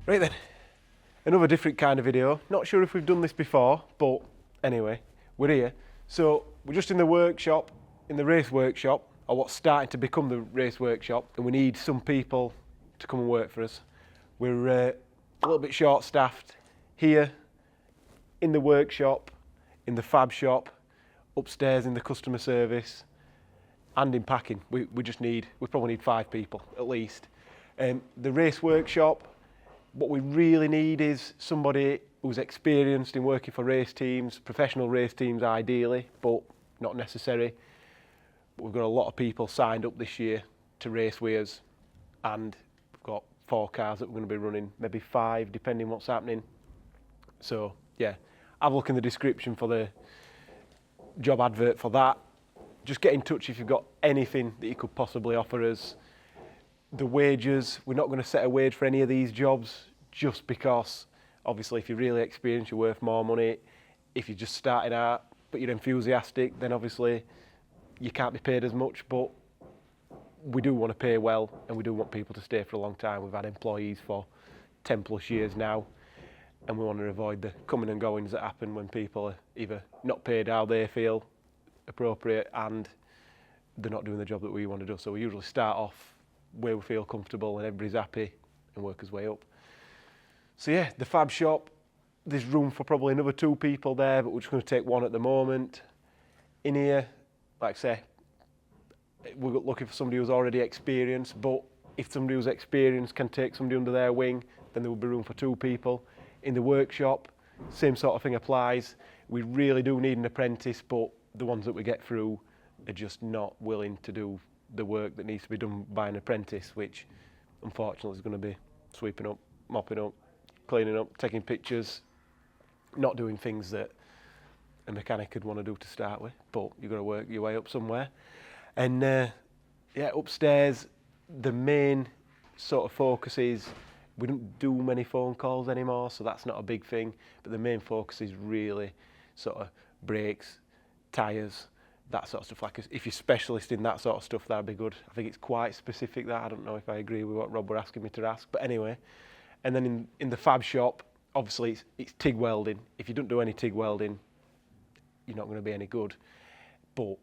Right then, another different kind of video. Not sure if we've done this before, but anyway, we're here. So we're just in the workshop, in the race workshop, or what's starting to become the race workshop, and we need some people to come and work for us. We're a little bit short-staffed here, in the workshop, in the fab shop, upstairs in the customer service, and in packing. We probably need 5 people at least. The race workshop, what we really need is somebody who's experienced in working for race teams, professional race teams ideally, but not necessary. We've got a lot of people signed up this year to race with us, and we've got 4 cars that we're going to be running, maybe 5 depending what's happening. So yeah, have a look in the description for the job advert for that. Just get in touch if you've got anything that you could possibly offer us. The wages, we're not going to set a wage for any of these jobs just because obviously if you're really experienced you're worth more money. If you're just starting out but you're enthusiastic, then obviously you can't be paid as much, but we do want to pay well and we do want people to stay for a long time. We've had employees for 10 plus years now, and we want to avoid the coming and goings that happen when people are either not paid how they feel appropriate and they're not doing the job that we want to do. So we usually start off where we feel comfortable and everybody's happy and work his way up. So yeah, the fab shop, there's room for probably another 2 people there, but we're just going to take 1 at the moment. In here, like I say, we're looking for somebody who's already experienced, but if somebody who's experienced can take somebody under their wing, then there will be room for 2 people. In the workshop, same sort of thing applies. We really do need an apprentice, but the ones that we get through are just not willing to do the work that needs to be done by an apprentice, which unfortunately is going to be sweeping up, mopping up, cleaning up, taking pictures, not doing things that a mechanic could want to do to start with, but you've got to work your way up somewhere. And yeah, upstairs, the main sort of focus is we don't do many phone calls anymore, so that's not a big thing, but the main focus is really sort of brakes, tyres, that sort of stuff. Like if you're specialist in that sort of stuff, that'd be good. I think it's quite specific that. I don't know if I agree with what Rob were asking me to ask, but anyway. And then in the fab shop, obviously it's TIG welding. If you don't do any TIG welding, you're not going to be any good. But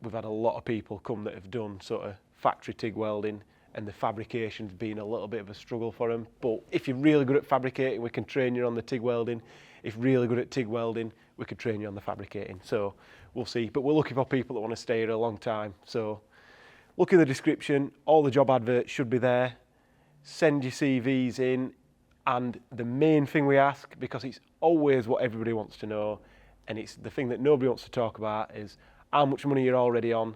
we've had a lot of people come that have done sort of factory TIG welding, and the fabrication's been a little bit of a struggle for them. But if you're really good at fabricating, we can train you on the TIG welding. If you're really good at TIG welding, we could train you on the fabricating. So we'll see. But we're looking for people that want to stay here a long time. So look in the description. All the job adverts should be there. Send your CVs in. And the main thing we ask, because it's always what everybody wants to know, and it's the thing that nobody wants to talk about, is how much money you're already on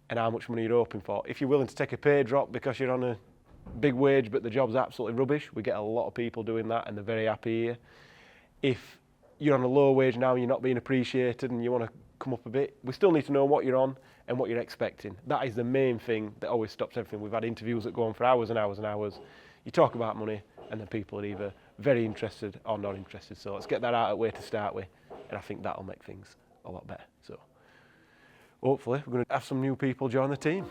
and how much money you're hoping for. If you're willing to take a pay drop because you're on a big wage but the job's absolutely rubbish, we get a lot of people doing that and they're very happy here. If you're on a low wage now and you're not being appreciated and you want to come up a bit, we still need to know what you're on and what you're expecting. That is the main thing that always stops everything. We've had interviews that go on for hours and hours and hours. You talk about money and then people are either very interested or not interested. So let's get that out of the way to start with, and I think that'll make things a lot better. So hopefully we're going to have some new people join the team.